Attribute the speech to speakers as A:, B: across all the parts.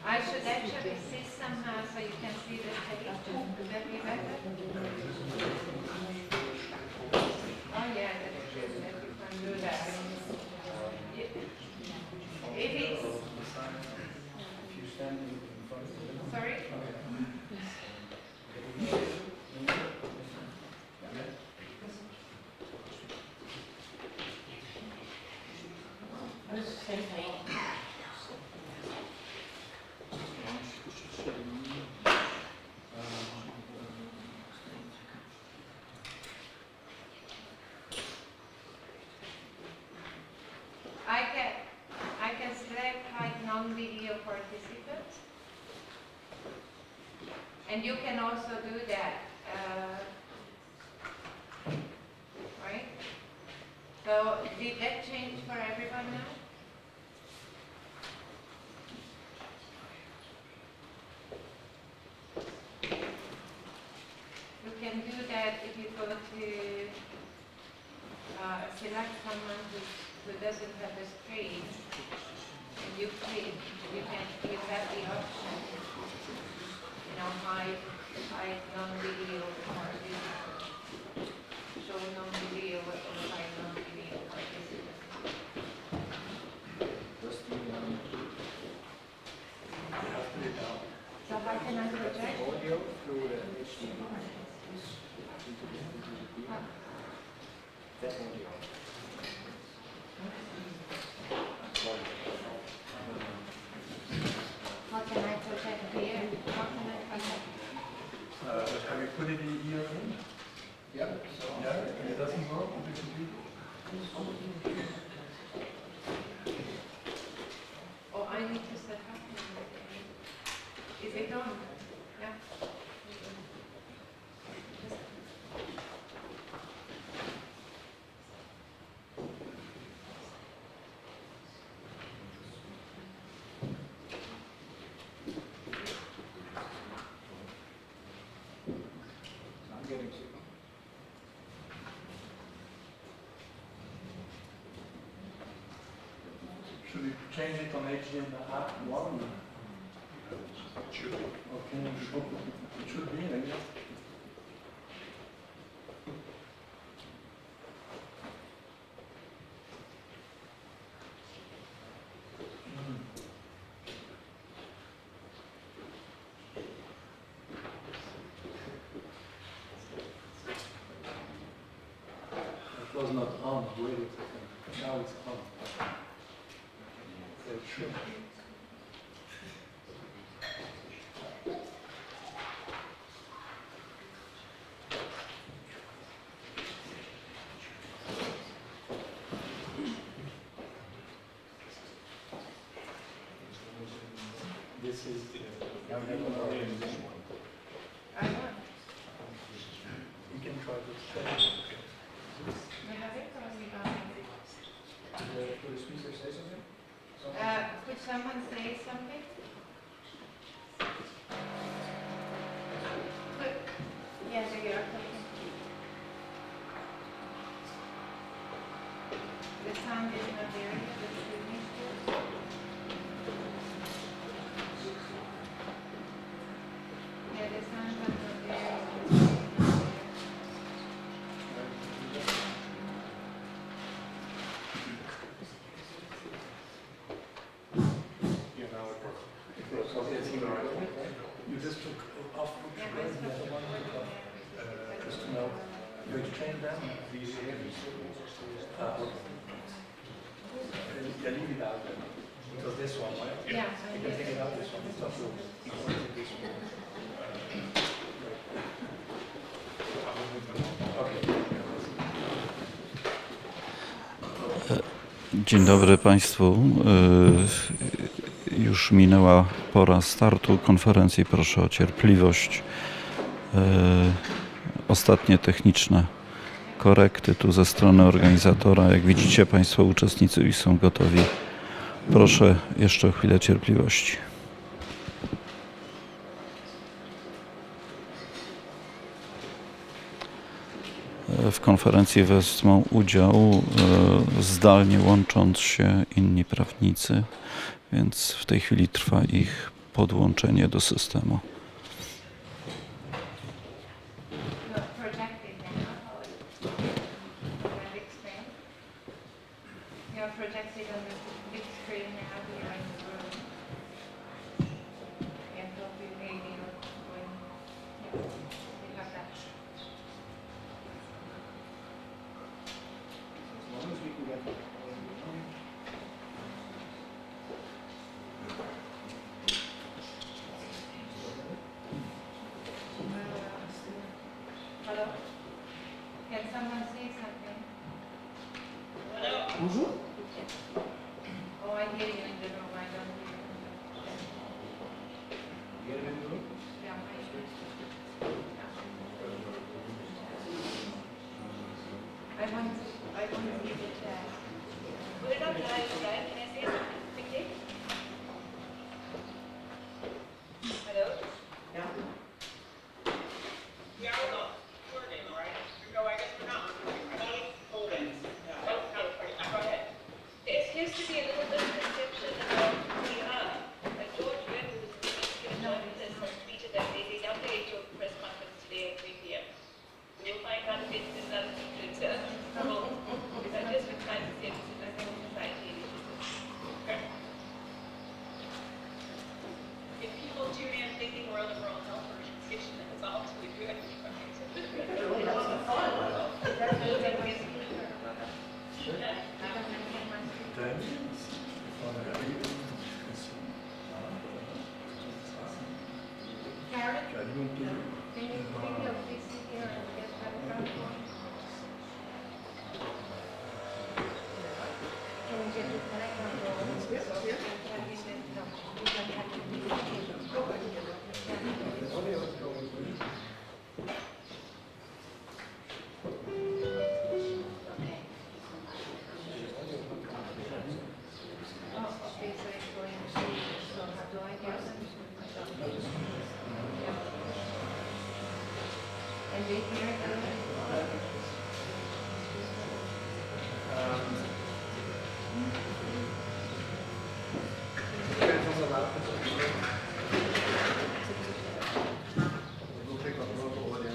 A: I should actually see somehow so you can see the tape. Would that be better? Oh yeah, that's true. That you can do that. If it's sorry. I can select hide non-video participants, and you can also do that, right? So did that change for everyone now? You can do that if you go to select someone who doesn't have a screen, and you click, you have the option, hide non-video participants, show non-video or hide non-video participants. So how can I project?
B: Audio through HDMI. That audio.
A: How can I project here? How can I project?
C: Have you put it here in?
B: Yeah.
C: Yeah, and it doesn't work with the computer?
A: Oh, I need to set up. Is it on? Yeah.
B: I'm getting sick.
C: Should we change it on HDMI 1? It should be. Okay, it should be, I guess. It was not on, wait a second. Now it's on. It should. This is
A: I want.
C: you can try to set
A: We have it or we don't have it?
B: Could the speaker say something?
A: Could someone say something? Good. Yes, you are talking. The sound is not there yet, but it needs to. Yeah, the sound is not there.
C: You just took off
A: Yeah, let's
C: the
A: go.
C: one just to know. You exchange them? Yeah, leave it out then. It was this one, right?
A: Yeah,
C: You can take it out, this one. It's not true. This one. Okay.
D: Dzień dobry Państwu. Już minęła pora startu konferencji. Proszę o cierpliwość. Ostatnie techniczne korekty tu ze strony organizatora. Jak widzicie, Państwo uczestnicy już są gotowi. Proszę jeszcze o chwilę cierpliwości. W konferencji wezmą udział zdalnie łącząc się inni prawnicy, więc w tej chwili trwa ich podłączenie do systemu.
A: You're projected now, or that explain? You're projected on the big screen now here in the room. And don't be maybe when you have that.
B: As long as we can get.
A: Hello? Can someone say something?
E: Bonjour.
A: Oh, I hear you in the room, I don't hear you.
B: Get it in the room?
A: Yeah, I want to see the chat.
F: Put it up live, right? Can I say something quickly? Hello?
E: Yeah.
G: Yeah, we're not recording, right? No, I guess we're not recording. We're not recording.
F: Go ahead. There seems to be a little bit of misconception about who we are. George Webb, who was the journalist, has tweeted that there's a WHO press conference today at 3 p.m. You'll find out if it's another secret. Because I just been trying to say this is a civil society initiative.
G: If people tune in thinking we're on the World Health Organization, then it's all too good.
A: Karen, can you bring your PC here and get that from? Can you get it back on your?
E: Yes, yes.
A: No, you don't have to be okay, so it's going to, so how do I get them? And we hear it now?
B: Depends on the laptop. We'll pick up local audio.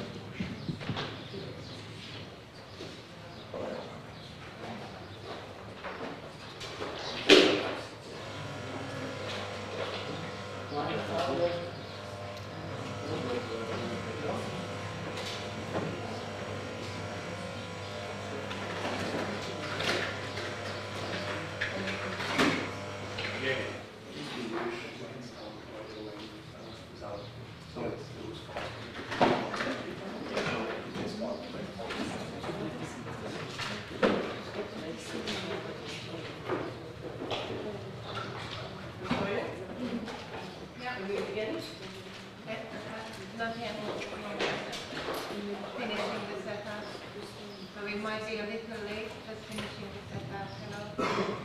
A: Not yet. Finishing the setup. So we might be a little late, just finishing the setup. Hello?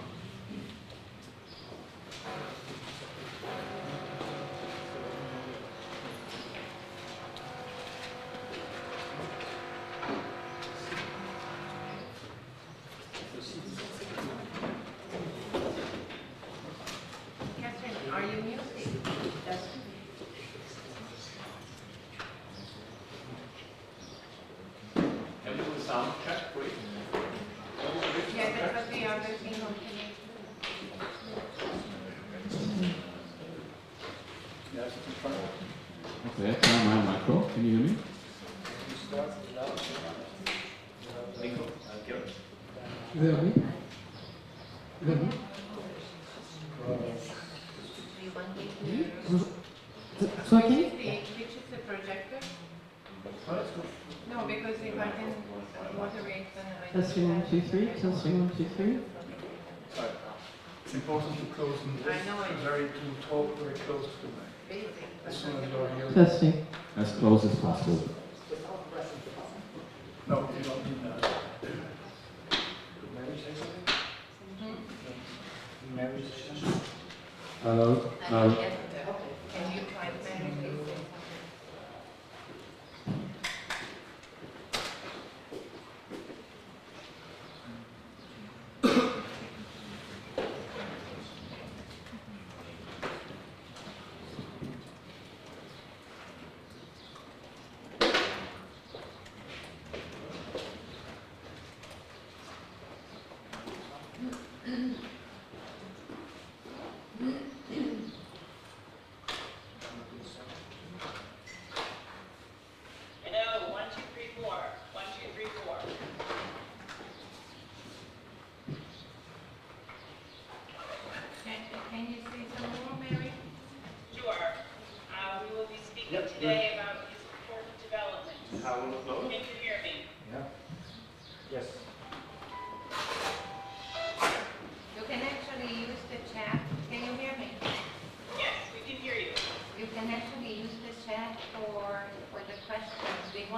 A: Catherine, are you muted? Yes.
H: Can we do a sound check, please?
A: Yeah, that's what we are working on today.
B: Yes, in front of
H: Okay, turn my micro. Can you hear me?
B: you. Start loud.
H: Nico,
E: Vous avez vu? Vous avez vu?
A: We want you to...
E: So I can?
A: Which is the projector? No, because if I can moderate, then I...
E: Testing 1, 2, 3. Testing 1, 2, 3.
B: Sorry. It's important to close and
A: I know it.
B: to talk very close to the mic.
A: Basic,
B: As
A: but...
B: soon as you're here.
E: Testing.
H: as close as possible.
B: No, you don't need that. Could Mary say something? Mary say something?
H: Hello?
A: And get the... Can you try to manage this?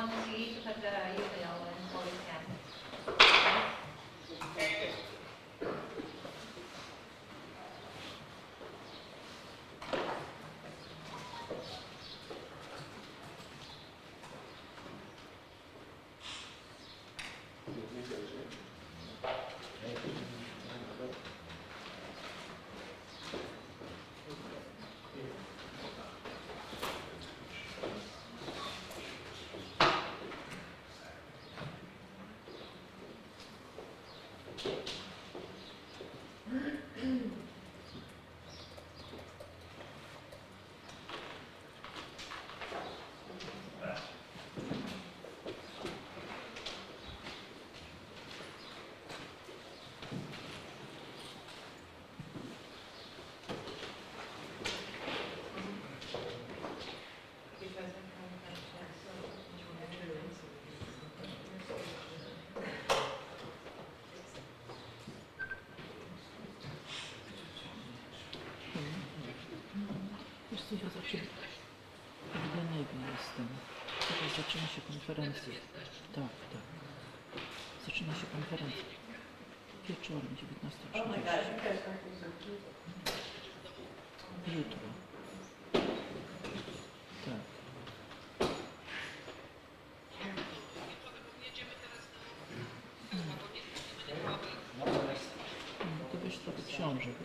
A: want to see each of the email and all it can.
F: Very good.
B: Wiesz co, ja w Genewie jestem. Teraz zaczyna się konferencja. Tak, tak. Zaczyna się konferencja. Wieczorem, 19:30. Jutro. Tak. To weź trochę książek.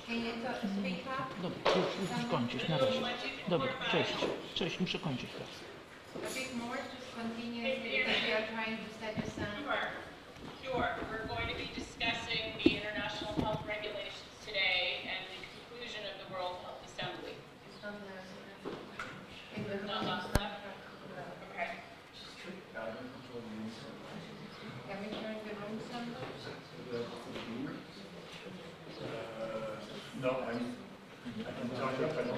A: Can you speak up?
B: Dobra, już kończysz, na razie. Dobra, cześć. Cześć, muszę kończyć teraz.
A: A bit more, just continue because we are trying to set the sun.
G: Sure. We're going to be discussing the international health regulations today and the conclusion of the World Health Assembly.
A: It's not in the room.
G: No, no. Okay.
A: Can we turn the room some?
C: No, I can talk up and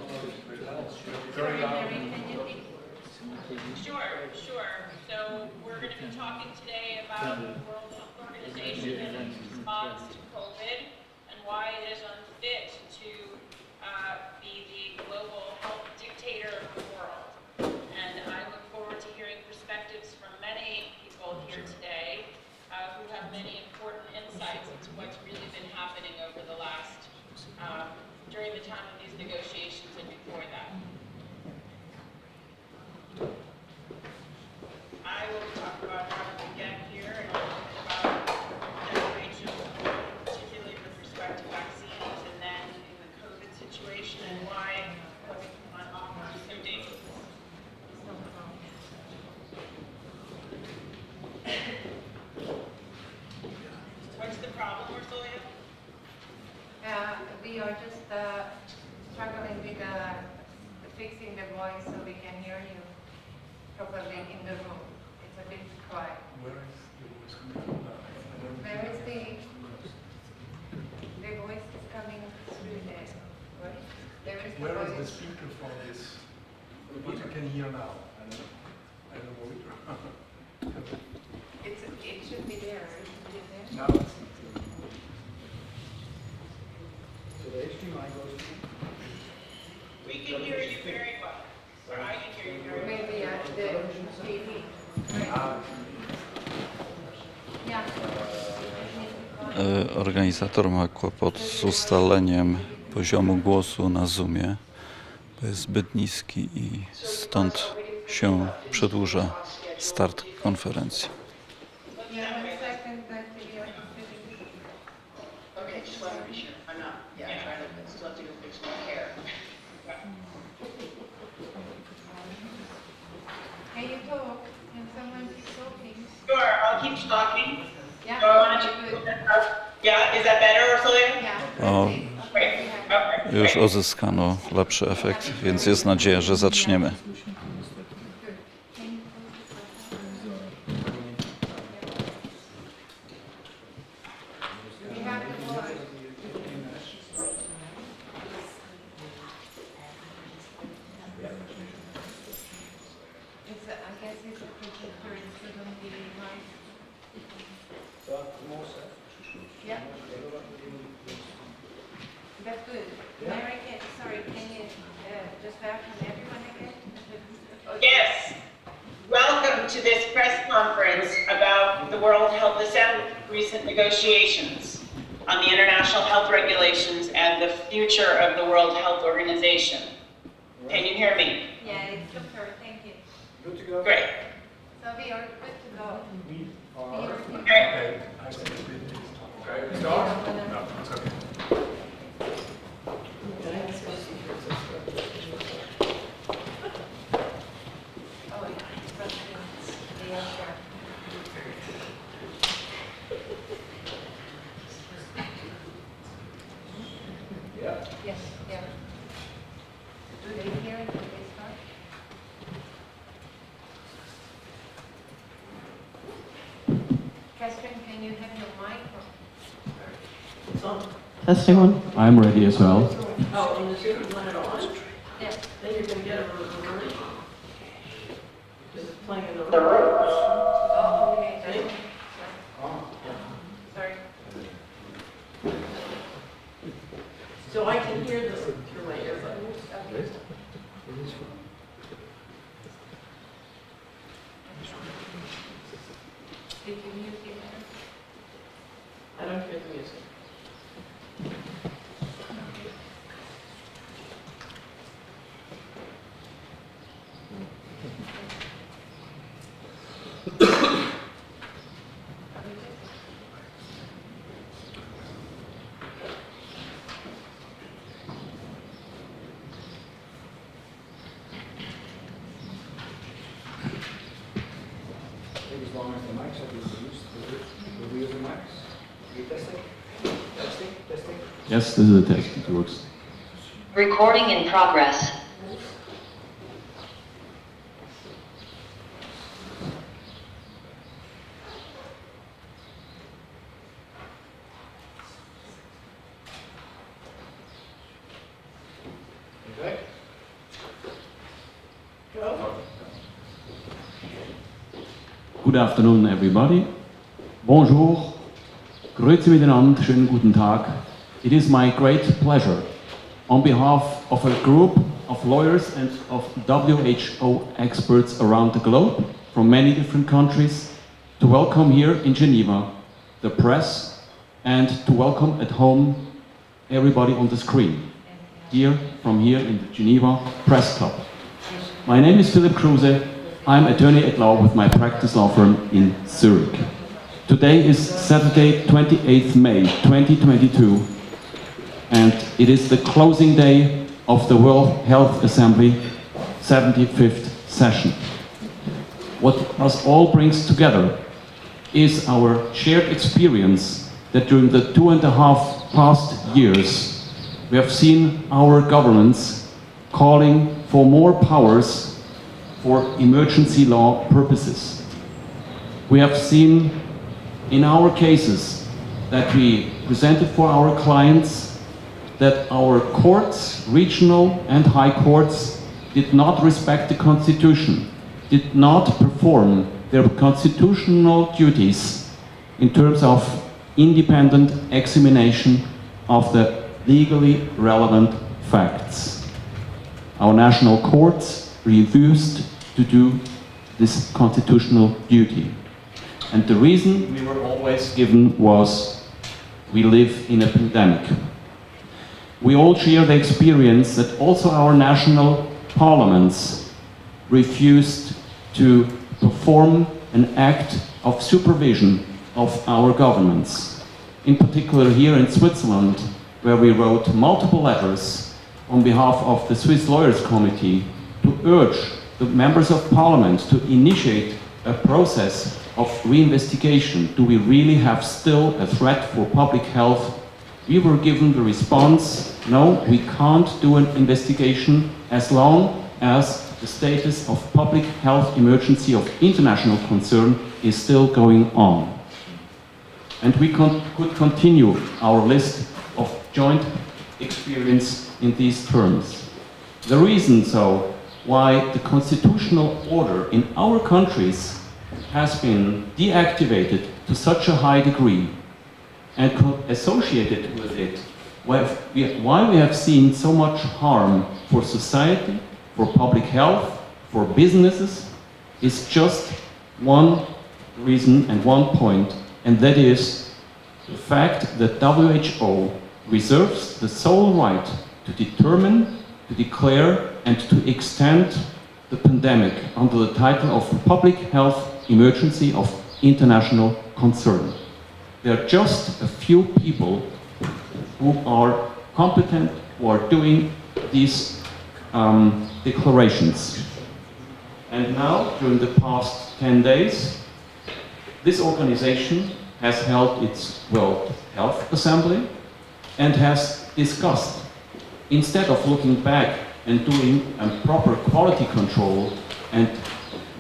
A: Sorry, Mary, can you be?
G: Sure. So we're going to be talking today about the World Health Organization and its response to COVID and why it is unfit to be the global health dictator of the world. And I look forward to hearing perspectives from many people here today who have many important insights into what's really been happening over the last, during the time of these negotiations and before that. I will talk about how we get here and a little bit about WHO, particularly with respect to vaccines, and then in the COVID situation and why COVID on offer is so dangerous. What's the problem, Ursulia?
A: We are just struggling with fixing the voice so we can hear you properly in the room. It's a bit quiet.
C: where is the voice coming from now? I don't
A: Where is the voice is coming through there, right? There is the
C: Where is the
A: voice.
C: speaker for this? What you can hear now? I don't know.
A: It should be there. Isn't it there?
C: Now it's not.
E: So the HDMI goes to...
G: We can hear you very well, or I can hear you very well.
A: Maybe the TV. Right? Yeah.
D: Organizator ma kłopot z ustaleniem poziomu głosu na Zoomie, bo jest zbyt niski i stąd się przedłuża start konferencji.
A: Yeah, 1 second, that video.
I: Okay, just want to be sure. I'm not, yeah, I'm trying to, still have to go fix my hair.
A: Can you talk? Can someone keep talking?
G: Sure, I'll keep talking.
A: Yeah.
G: So I want to
A: good.
G: yeah, is that better, Ursulia?
A: Yeah.
D: O,
G: Great. Okay.
D: już uzyskano lepszy efekt, więc jest nadzieja, że zaczniemy.
A: We have the voice. I guess it's a projector, it shouldn't be right. Yeah. That's good. Mary, sorry, can you just welcome everyone again?
F: Yes. Welcome to this press conference about the World Health Assembly's recent negotiations on the international health regulations and the future of the World Health Organization. Can you hear me?
A: Yeah, it's super, thank you.
C: Good to go?
F: Great.
A: So we are good to go.
C: We
A: We
C: are.
A: are
F: Okay.
H: Okay, start? No, it's okay.
A: Oh, yeah, presidents, they are sure.
H: Yeah.
A: Yes, yeah. Do they hear it when they start? Catherine, can you have your mic on?
J: Testing one. I'm ready as well.
I: Oh, and the two, you want it on?
A: Yeah.
I: Then you're gonna get a reverse. Because it's playing in the room.
A: Oh, okay,
I: Okay.
A: sorry.
I: So I can hear this through my earbuds.
A: Okay. Did you mute your mic?
I: I don't hear the music.
C: As long as the mics are being used, will we use the mics? Are you testing? Testing? Testing?
J: Yes, this is a test. It works.
K: Recording in progress.
C: Okay. Go.
J: Good afternoon, everybody. Bonjour. Grüezi miteinander. Schönen guten Tag. It is my great pleasure, on behalf of a group of lawyers and of WHO experts around the globe from many different countries, to welcome here in Geneva the press and to welcome at home everybody on the screen, here from here in the Geneva Press Club. My name is Philip Kruse. I'm attorney at law with my practice law firm in Zurich. Today is Saturday, 28th May 2022, and it is the closing day of the World Health Assembly 75th session. What us all brings together is our shared experience that during the 2.5 past years we have seen our governments calling for more powers for emergency law purposes. We have seen in our cases that we presented for our clients that our courts, regional and high courts, did not respect the Constitution, did not perform their constitutional duties in terms of independent examination of the legally relevant facts. Our national courts refused to do this constitutional duty. And the reason we were always given was, we live in a pandemic. We all share the experience that also our national parliaments refused to perform an act of supervision of our governments. In particular here in Switzerland, where we wrote multiple letters on behalf of the Swiss Lawyers Committee to urge the members of parliament to initiate a process of reinvestigation. Do we really have still a threat for public health? We were given the response, no, we can't do an investigation as long as the status of public health emergency of international concern is still going on. And we could continue our list of joint experience in these terms. The reason, so, why the constitutional order in our countries has been deactivated to such a high degree and associated with it, why we have seen so much harm for society, for public health, for businesses is just one reason and one point, and that is the fact that WHO reserves the sole right to determine, to declare, and to extend the pandemic under the title of Public Health Emergency of International Concern. There are just a few people who are competent, who are doing these declarations. And now, during the past 10 days, this organization has held its World Health Assembly and has discussed, instead of looking back and doing a proper quality control and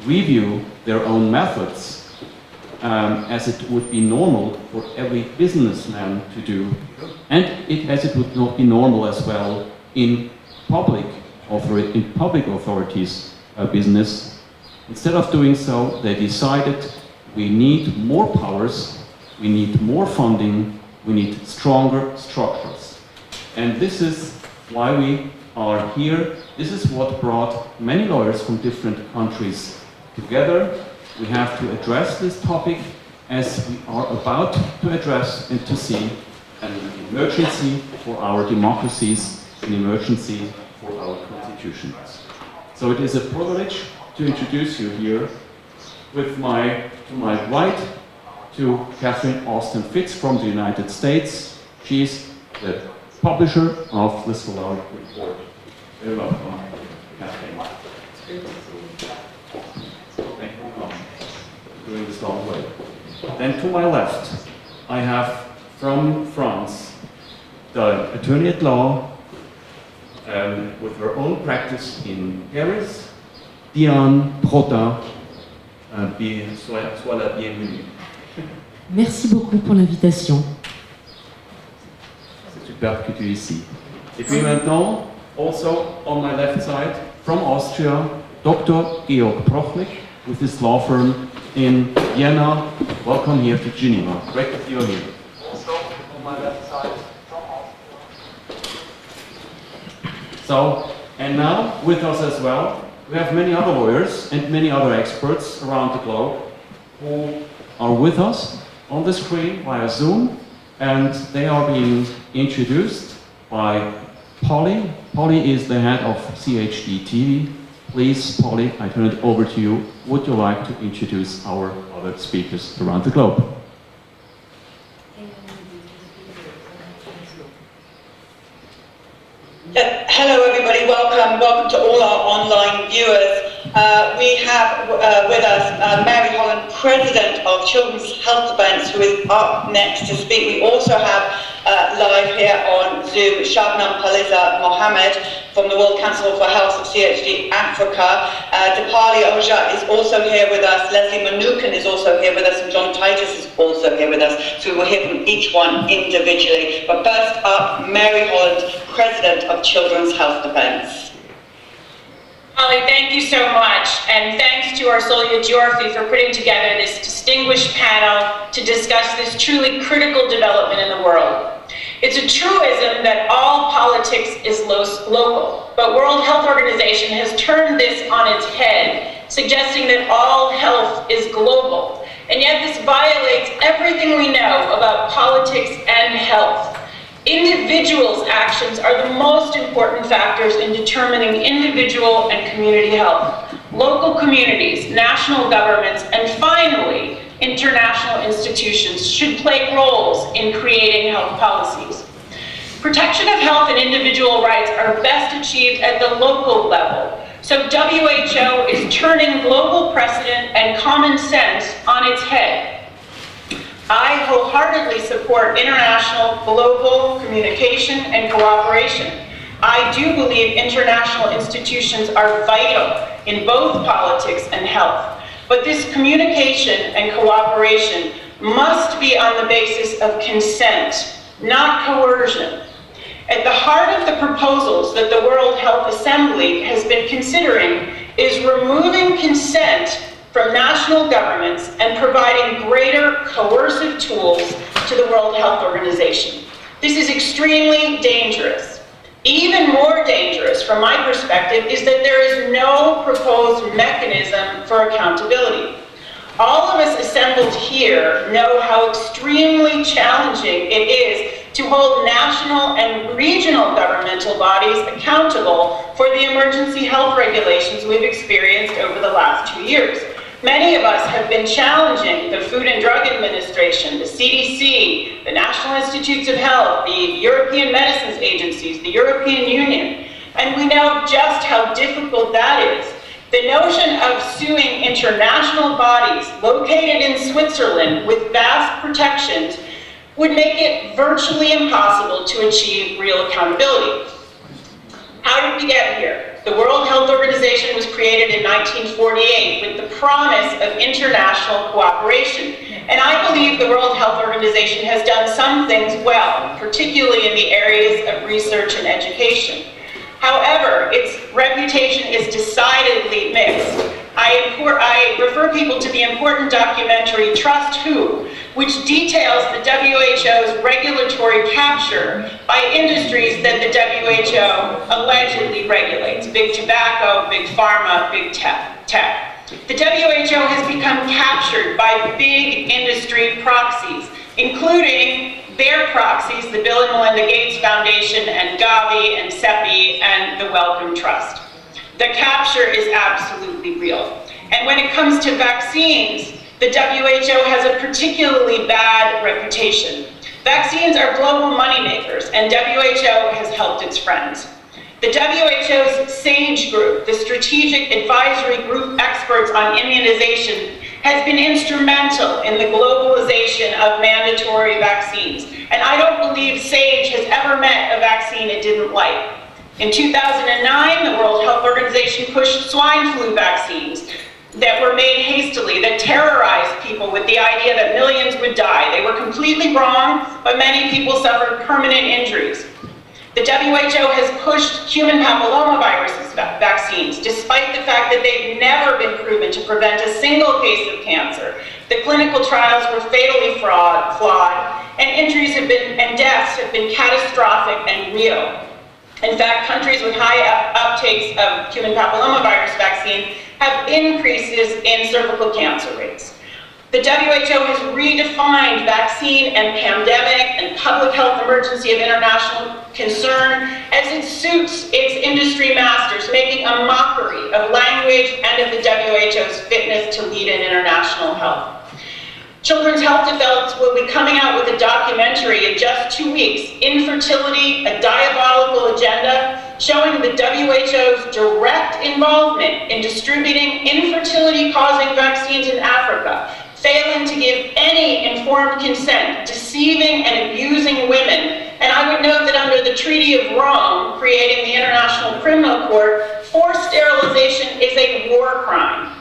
J: review their own methods, as it would be normal for every businessman to do, and as it would not be normal as well in public authorities' business. Instead of doing so, they decided we need more powers, we need more funding, we need stronger structures. And this is why we are here. This is what brought many lawyers from different countries together. We have to address this topic as we are about to address and to see an emergency for our democracies, an emergency for our constitutions. So it is a privilege to introduce you here with to my right to Catherine Austin Fitz from the United States. She's the publisher of the Solar Report. Very welcome, Catherine. Thank you very much for doing this long way. Then to my left, I have from France the attorney at law with her own practice in Paris, Diane Prota. Sois la bienvenue.
L: Merci beaucoup pour l'invitation.
J: C'est super que tu es ici. Et puis maintenant, also on my left side, from Austria, Dr. Georg Prochlik with his law firm in Vienna. Welcome here to Geneva. Great that you're here. Also on my left side, from Austria. So, and now with us as well, we have many other lawyers and many other experts around the globe who are with us on the screen via Zoom, and they are being introduced by Polly. Polly is the head of CHD TV. Please, Polly, I turn it over to you. Would you like to introduce our other speakers around the globe?
M: Hello everybody, welcome to all our online viewers. We have with us Mary Holland, President of Children's Health Defence, who is up next to speak. We also have live here on Zoom Shabnam Paliza Mohammed from the World Council for Health of CHD Africa. Dipali Oja is also here with us, Leslie Manukan is also here with us, and John Titus is also here with us. So we will hear from each one individually. But first up, Mary Holland, President of Children's Health Defence.
G: Holly, thank you so much, and thanks to Arsolia Giorfi for putting together this distinguished panel to discuss this truly critical development in the world. It's a truism that all politics is local, but World Health Organization has turned this on its head, suggesting that all health is global, and yet this violates everything we know about politics and health. Individuals' actions are the most important factors in determining individual and community health. Local communities, national governments, and finally, international institutions should play roles in creating health policies. Protection of health and individual rights are best achieved at the local level. So WHO is turning global precedent and common sense on its head. I wholeheartedly support international global communication and cooperation. I do believe international institutions are vital in both politics and health, but this communication and cooperation must be on the basis of consent, not coercion. At the heart of the proposals that the World Health Assembly has been considering is removing consent from national governments and providing greater coercive tools to the World Health Organization. This is extremely dangerous.
F: Even more dangerous, from my perspective, is that there is no proposed mechanism for accountability. All of us assembled here know how extremely challenging it is to hold national and regional governmental bodies accountable for the emergency health regulations we've experienced over the last 2 years. Many of us have been challenging the Food and Drug Administration, the CDC, the National Institutes of Health, the European Medicines Agencies, the European Union, and we know just how difficult that is. The notion of suing international bodies located in Switzerland with vast protections would make it virtually impossible to achieve real accountability. How did we get here? The World Health Organization was created in 1948 with the promise of international cooperation. And I believe the World Health Organization has done some things well, particularly in the areas of research and education. However, its reputation is decidedly mixed. I refer people to the important documentary Trust Who, which details the WHO's regulatory capture by industries that the WHO allegedly regulates: big tobacco, big pharma, big tech. The WHO has become captured by big industry proxies, including their proxies, the Bill and Melinda Gates Foundation and Gavi and CEPI and the Wellcome Trust. The capture is absolutely real. And when it comes to vaccines, the WHO has a particularly bad reputation. Vaccines are global moneymakers, and WHO has helped its friends. The WHO's SAGE group, the Strategic Advisory Group experts on immunization, has been instrumental in the globalization of mandatory vaccines. And I don't believe SAGE has ever met a vaccine it didn't like. In 2009, the World Health Organization pushed swine flu vaccines that were made hastily, that terrorized people with the idea that millions would die. They were completely wrong, but many people suffered permanent injuries. The WHO has pushed human papillomavirus vaccines, despite the fact that they've never been proven to prevent a single case of cancer. The clinical trials were fatally flawed, and injuries and deaths have been catastrophic and real. In fact, countries with high uptakes of human papillomavirus vaccine have increases in cervical cancer rates. The WHO has redefined vaccine and pandemic and public health emergency of international concern as it suits its industry masters, making a mockery of language and of the WHO's fitness to lead in international health. Children's Health Developers will be coming out with a documentary in just 2 weeks, Infertility, a Diabolical Agenda, showing the WHO's direct involvement in distributing infertility-causing vaccines in Africa, failing to give any informed consent, deceiving and abusing women. And I would note that under the Treaty of Rome, creating the International Criminal Court, forced sterilization is a war crime.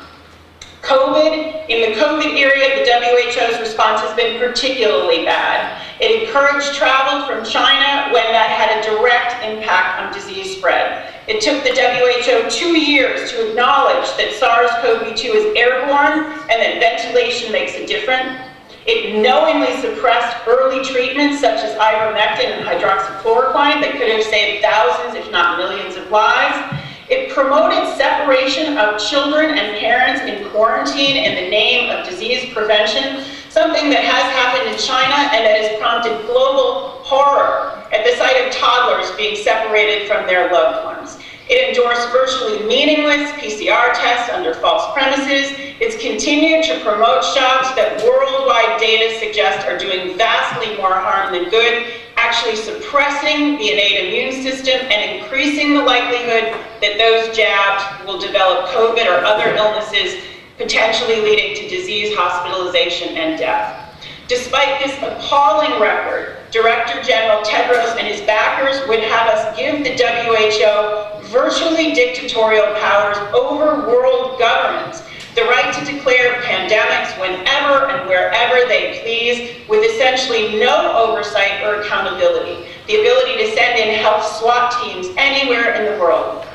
F: In the COVID era, the WHO's response has been particularly bad. It encouraged travel from China when that had a direct impact on disease spread. It took the WHO 2 years to acknowledge that SARS-CoV-2 is airborne and that ventilation makes a difference. It knowingly suppressed early treatments such as ivermectin and hydroxychloroquine that could have saved thousands, if not millions, of lives. It promoted separation of children and parents in quarantine in the name of disease prevention, something that has happened in China and that has prompted global horror at the sight of toddlers being separated from their loved ones. It endorsed virtually meaningless PCR tests under false premises. It's continued to promote shocks that worldwide data suggest are doing vastly more harm than good, actually suppressing the innate immune system and increasing the likelihood that those jabbed will develop COVID or other illnesses, potentially leading to disease, hospitalization, and death. Despite this appalling record, Director General Tedros and his backers would have us give the WHO virtually dictatorial powers over world governments, the right to declare pandemics whenever and wherever they please, with essentially no oversight or accountability, the ability to send in health SWAT teams anywhere in the world.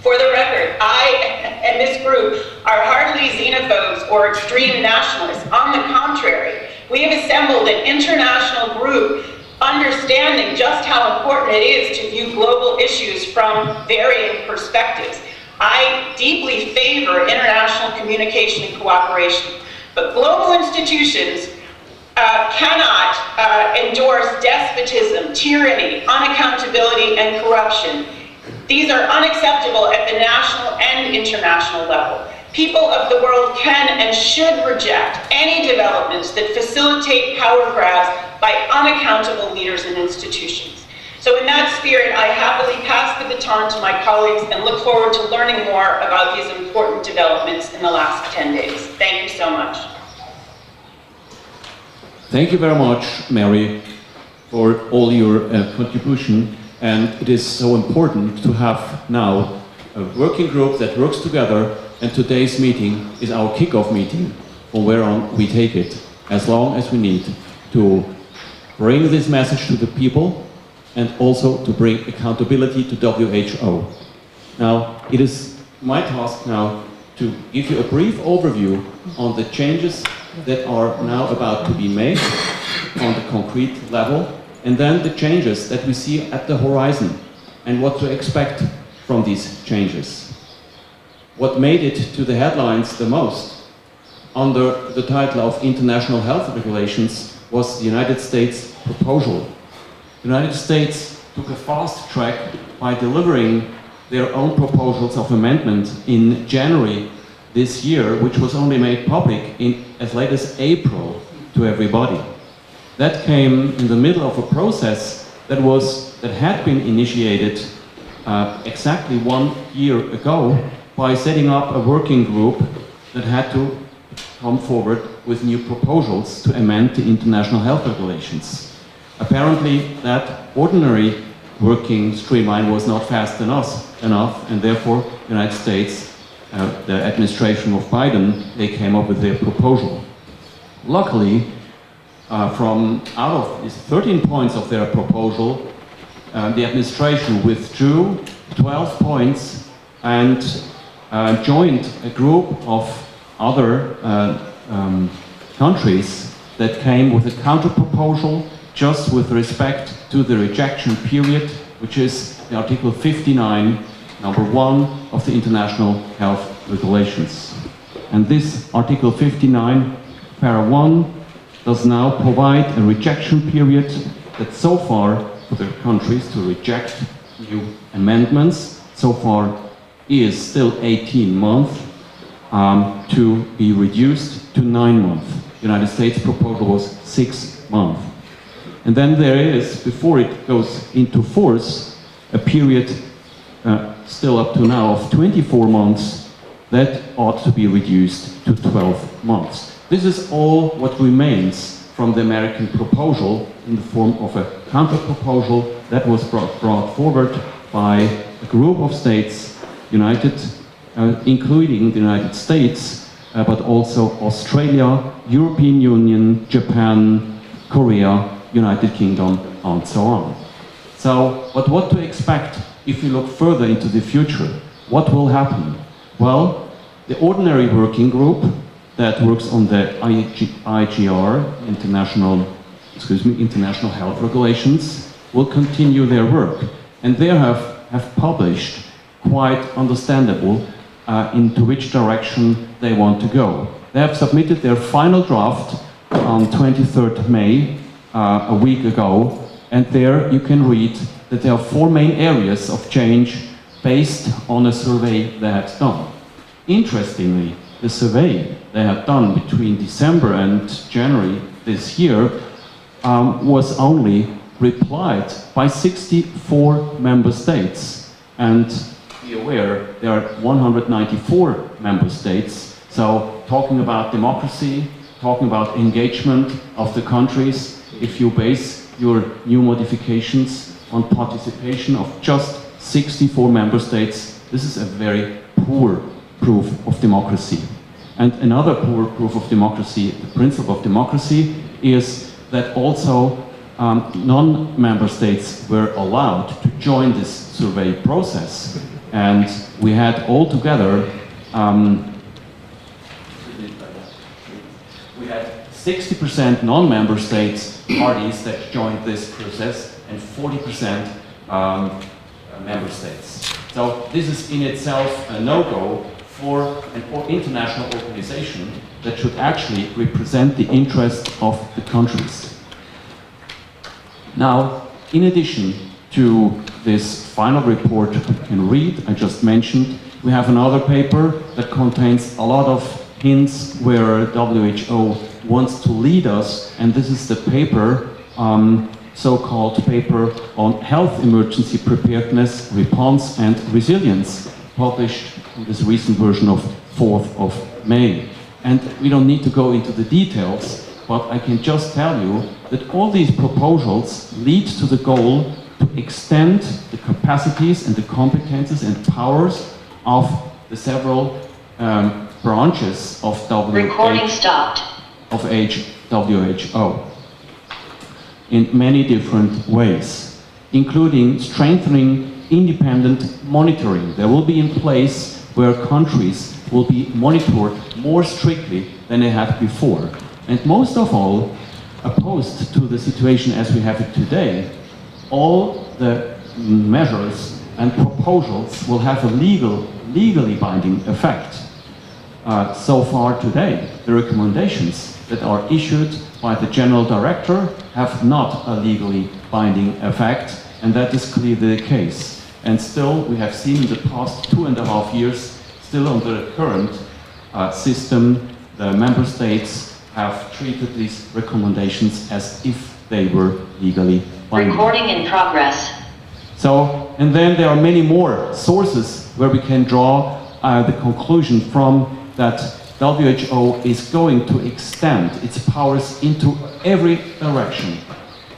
F: For the record, I and this group are hardly xenophobes or extreme nationalists. On the contrary, we have assembled an international group understanding just how important it is to view global issues from varying perspectives. I deeply favor international communication and cooperation, but global institutions cannot endorse despotism, tyranny, unaccountability, and corruption. These are unacceptable at the national and international level. People of the world can and should reject any developments that facilitate power grabs by unaccountable leaders and institutions. So in that spirit, I happily pass the baton to my colleagues and look forward to learning more about these important developments in the last 10 days. Thank you so much.
J: Thank you very much, Mary, for all your contribution. And it is so important to have now a working group that works together, and today's meeting is our kickoff meeting, from where on we take it, as long as we need to bring this message to the people and also to bring accountability to WHO. Now, it is my task now to give you a brief overview on the changes that are now about to be made on the concrete level, and then the changes that we see at the horizon and what to expect from these changes. What made it to the headlines the most under the title of International Health Regulations was the United States proposal. The United States took a fast track by delivering their own proposals of amendment in January this year, which was only made public in as late as April to everybody. That came in the middle of a process that had been initiated exactly 1 year ago by setting up a working group that had to come forward with new proposals to amend the international health regulations. Apparently, that ordinary working streamline was not fast enough, and therefore the United States, the administration of Biden, they came up with their proposal. Luckily, from out of these 13 points of their proposal, the administration withdrew 12 points and joined a group of other countries that came with a counter-proposal just with respect to the rejection period, which is the Article 59, number 1 of the International Health Regulations. And this Article 59, para 1, does now provide a rejection period that so far for the countries to reject new amendments so far is still 18 months to be reduced to 9 months. The United States proposal was 6 months. And then there is, before it goes into force, a period still up to now of 24 months that ought to be reduced to 12 months. This is all what remains from the American proposal in the form of a counter-proposal that was brought forward by a group of states, including the United States, but also Australia, European Union, Japan, Korea, United Kingdom, and so on. But what to expect if we look further into the future? What will happen? Well, the ordinary working group that works on the IHR, International Health Regulations, will continue their work. And they have published, quite understandable, into which direction they want to go. They have submitted their final draft on 23rd May, a week ago, and there you can read that there are 4 main areas of change based on a survey they had done. Interestingly, the survey they had done between December and January this year was only replied by 64 member states. And be aware, there are 194 member states. So talking about democracy, talking about engagement of the countries, if you base your new modifications on participation of just 64 member states, this is a very poor proof of democracy. And another poor proof of democracy, the principle of democracy, is that also non-member states were allowed to join this survey process. And we had altogether, we had 60% non-member states parties that joined this process, and 40% member states. So this is in itself a no-go for an international organization that should actually represent the interests of the countries. Now, in addition to this final report you can read, I just mentioned, we have another paper that contains a lot of hints where WHO wants to lead us, and this is the paper, so-called paper on health emergency preparedness, response and resilience, published in this recent version of 4th of May. And we don't need to go into the details, but I can just tell you that all these proposals lead to the goal to extend the capacities and the competences and powers of the several branches of
K: Recording stopped.
J: of WHO in many different ways, including strengthening independent monitoring. There will be in place where countries will be monitored more strictly than they had before. And most of all, opposed to the situation as we have it today, all the measures and proposals will have a legally binding effect. So far today, the recommendations that are issued by the General Director have not a legally binding effect, and that is clearly the case. And still, we have seen in the past 2.5 years, still under the current system, the member states have treated these recommendations as if they were legally binding.
K: Recording in progress.
J: So, and then there are many more sources where we can draw the conclusion from that WHO is going to extend its powers into every direction.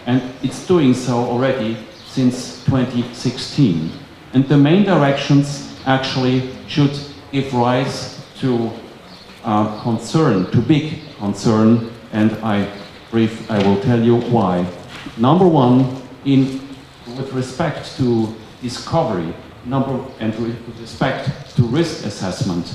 J: And it's doing so already since 2016. And the main directions actually should give rise to concern, to big concern, and I will tell you why. Number one, with respect to discovery, and with respect to risk assessment,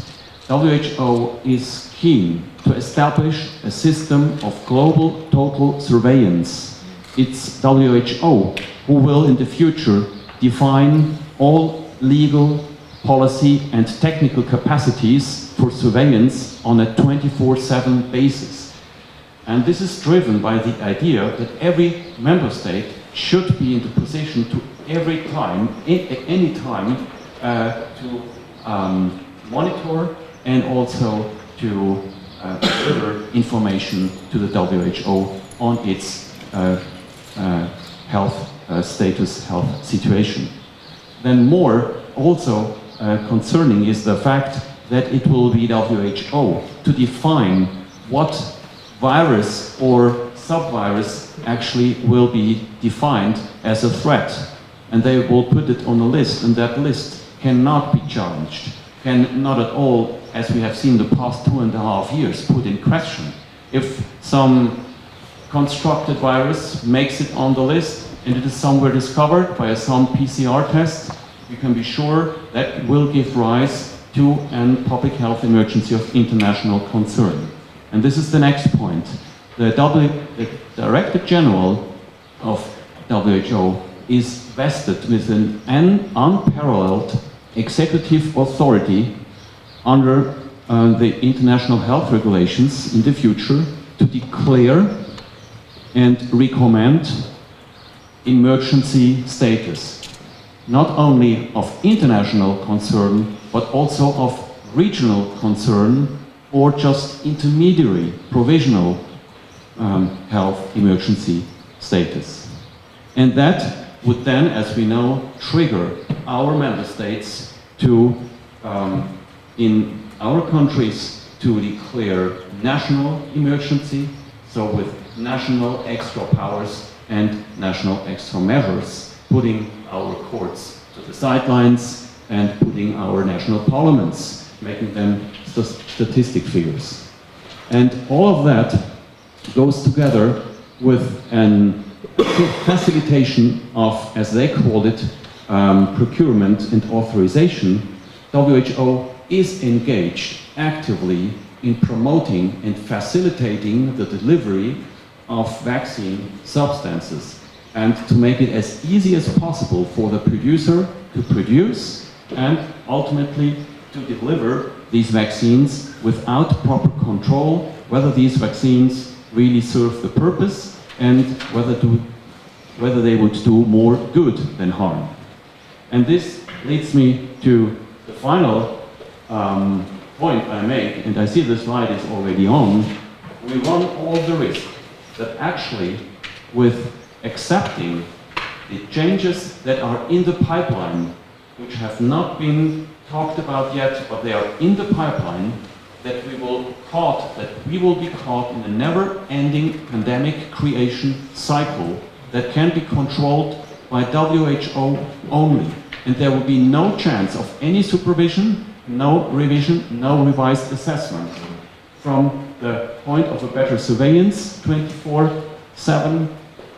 J: WHO is keen to establish a system of global total surveillance. It's WHO who will in the future define all legal, policy and technical capacities for surveillance on a 24/7 basis. And this is driven by the idea that every member state should be in the position to any time, to monitor and also to deliver information to the WHO on its health status, health situation. Then more also concerning is the fact that it will be WHO to define what virus or subvirus actually will be defined as a threat. And they will put it on a list, and that list cannot be challenged, cannot at all, as we have seen the past 2.5 years, put in question. If some constructed virus makes it on the list and it is somewhere discovered by some PCR test, you can be sure that it will give rise to a public health emergency of international concern. And this is the next point. The Director General of WHO is vested with an unparalleled executive authority under the international health regulations in the future to declare and recommend emergency status, not only of international concern, but also of regional concern or just intermediary, provisional health emergency status. And that would then, as we know, trigger our member states to, in our countries, to declare national emergency, so with national extra powers and national extra measures, putting our courts to the sidelines and putting our national parliaments, making them statistic figures. And all of that goes together with a facilitation of, as they called it, procurement and authorization. WHO is engaged actively in promoting and facilitating the delivery of vaccine substances and to make it as easy as possible for the producer to produce and ultimately to deliver these vaccines without proper control whether these vaccines really serve the purpose and whether they would do more good than harm. And this leads me to the final point I make, and I see the slide is already on. We run all the risk that actually with accepting the changes that are in the pipeline, which have not been talked about yet, but they are in the pipeline, that we will be caught in a never-ending pandemic creation cycle that can be controlled by WHO only. And there will be no chance of any supervision, no revision, no revised assessment. From the point of a better surveillance 24/7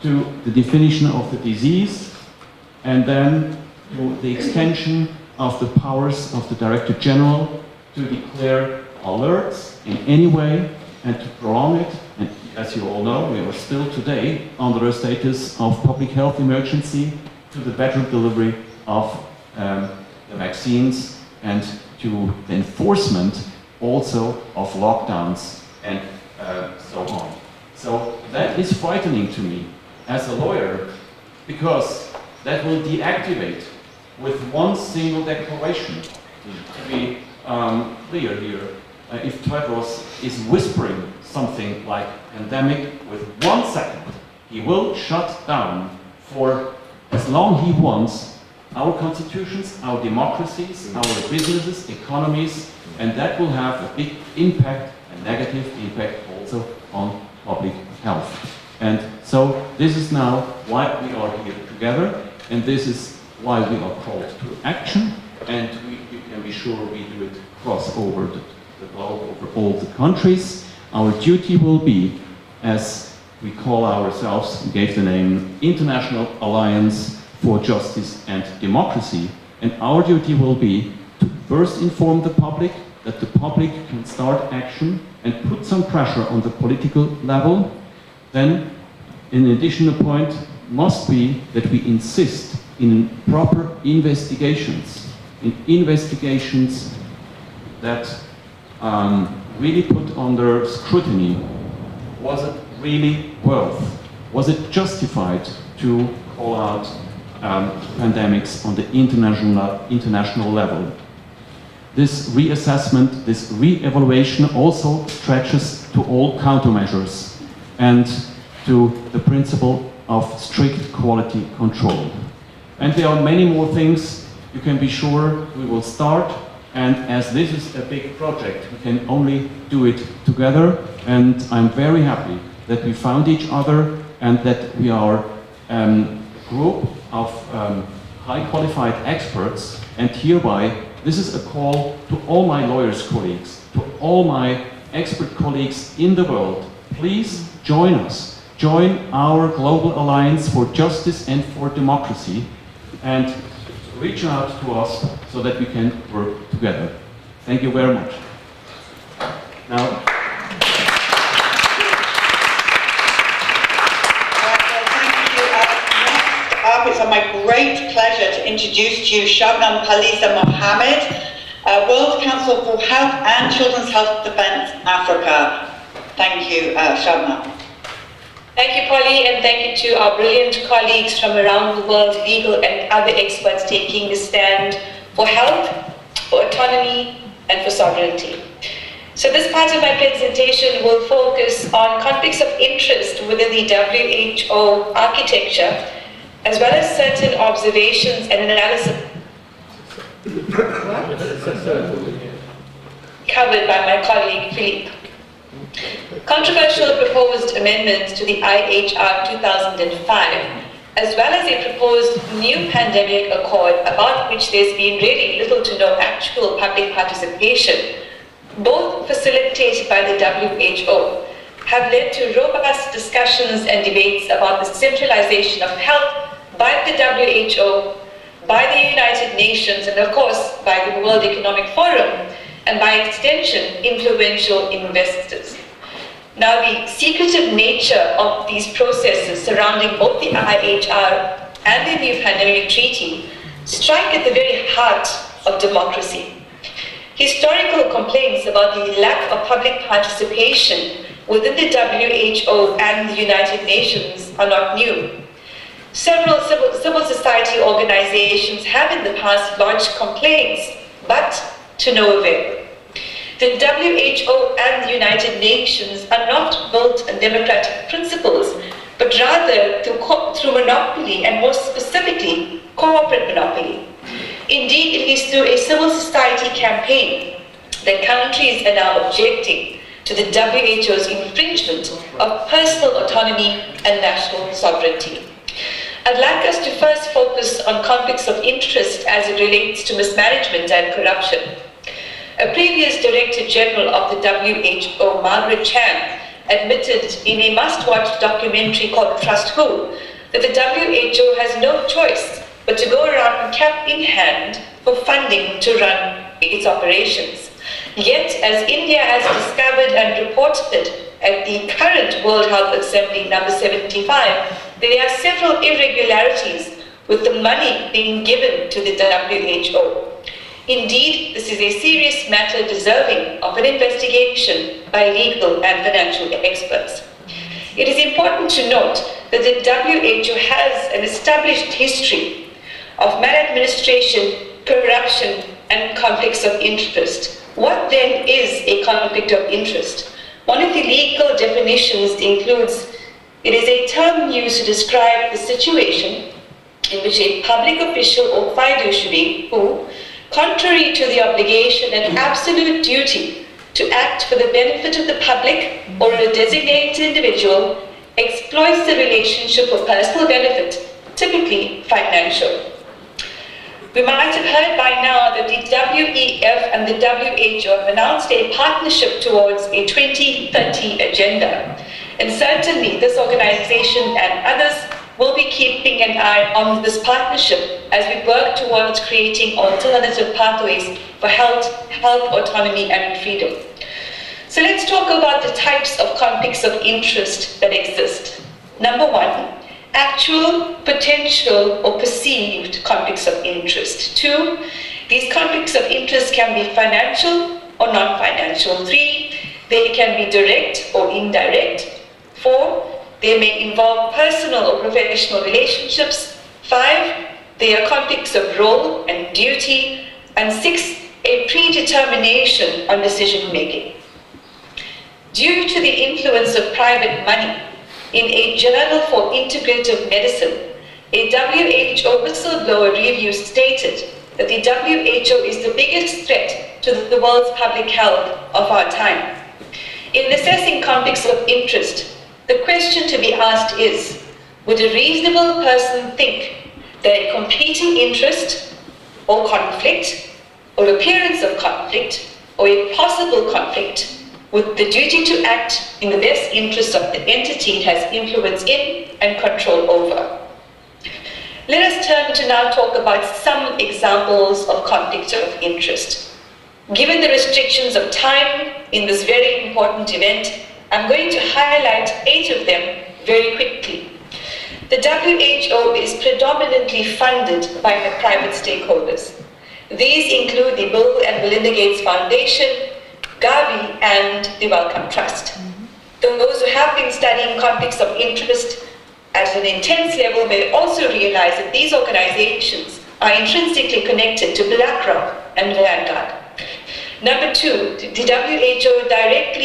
J: to the definition of the disease, and then to the extension of the powers of the Director General to declare alerts in any way and to prolong it. And as you all know, we are still today under a status of public health emergency to the better delivery of the vaccines and to the enforcement also of lockdowns and so on. So that is frightening to me as a lawyer, because that will deactivate with one single declaration. To be clear here, if Tedros is whispering something like pandemic with 1 second, he will shut down for as long he wants our constitutions, our democracies, our businesses, economies, and that will have a big impact, a negative impact also on public health. And so this is now why we are here together, and this is why we are called to action, and we can be sure we do it cross over the globe, over all the countries. Our duty will be, as we call ourselves, we gave the name International Alliance for Justice and Democracy, and our duty will be to first inform the public, that the public can start action and put some pressure on the political level. Then, in addition, a point must be that we insist in proper investigations, that really put under scrutiny, was it really was it justified to call out pandemics on the international level? This reassessment, this re-evaluation also stretches to all countermeasures and to the principle of strict quality control. And there are many more things, you can be sure we will start, and as this is a big project, we can only do it together, and I'm very happy that we found each other and that we are a group of high qualified experts, and hereby this is a call to all my lawyers colleagues, to all my expert colleagues in the world. Please join us. Join our global alliance for justice and for democracy, and reach out to us so that we can work together. Thank you very much. Now,
M: it's my great pleasure to introduce to you Shabnam Palisa Mohammed, World Council for Health and Children's Health Defense Africa. Thank you, Shabnam.
F: Thank you, Polly, and thank you to our brilliant colleagues from around the world, legal and other experts taking the stand for health, for autonomy, and for sovereignty. So this part of my presentation will focus on conflicts of interest within the WHO architecture, as well as certain observations and analysis covered by my colleague Philippe. Controversial proposed amendments to the IHR 2005, as well as a proposed new pandemic accord about which there's been really little to no actual public participation, both facilitated by the WHO, have led to robust discussions and debates about the centralization of health by the WHO, by the United Nations, and of course by the World Economic Forum, and by extension, influential investors. Now, the secretive nature of these processes surrounding both the IHR and the new pandemic treaty strike at the very heart of democracy. Historical complaints about the lack of public participation within the WHO and the United Nations are not new. Several civil society organizations have in the past lodged complaints, but to no avail. The WHO and the United Nations are not built on democratic principles, but rather through monopoly, and more specifically, corporate monopoly. Indeed, it is through a civil society campaign that countries are now objecting to the WHO's infringement of personal autonomy and national sovereignty. I'd like us to first focus on conflicts of interest as it relates to mismanagement and corruption. A previous Director General of the WHO, Margaret Chan, admitted in a must-watch documentary called Trust Who that the WHO has no choice but to go around cap in hand for funding to run its operations. Yet, as India has discovered and reported at the current World Health Assembly number 75, there are several irregularities with the money being given to the WHO. Indeed, this is a serious matter deserving of an investigation by legal and financial experts. It is important to note that the WHO has an established history of maladministration, corruption, and conflicts of interest. What then is a conflict of interest? One of the legal definitions includes, it is a term used to describe the situation in which a public official or fiduciary who, contrary to the obligation and absolute duty to act for the benefit of the public or a designated individual, exploits the relationship for personal benefit, typically financial. We might have heard by now that the WEF and the WHO have announced a partnership towards a 2030 agenda. And certainly this organization and others will be keeping an eye on this partnership as we work towards creating alternative pathways for health, autonomy, and freedom. So let's talk about the types of conflicts of interest that exist. Number one, actual, potential, or perceived conflicts of interest. Two, these conflicts of interest can be financial or non-financial. Three, they can be direct or indirect. Four, they may involve personal or professional relationships. Five, they are conflicts of role and duty. And six, a predetermination on decision-making. Due to the influence of private money, in a Journal for Integrative Medicine, a WHO whistleblower review stated that the WHO is the biggest threat to the world's public health of our time. In assessing conflicts of interest, the question to be asked is, would a reasonable person think that a competing interest or conflict or appearance of conflict or a possible conflict with the duty to act in the best interest of the entity it has influence in and control over? Let us turn to now talk about some examples of conflicts of interest. Given the restrictions of time in this very important event, I'm going to highlight 8 of them very quickly. The WHO is predominantly funded by the private stakeholders. These include the Bill and Melinda Gates Foundation, Gavi, and the Wellcome Trust. Those who have been studying conflicts of interest at an intense level may also realize that these organizations are intrinsically connected to BlackRock and Vanguard. Number 2, the WHO direct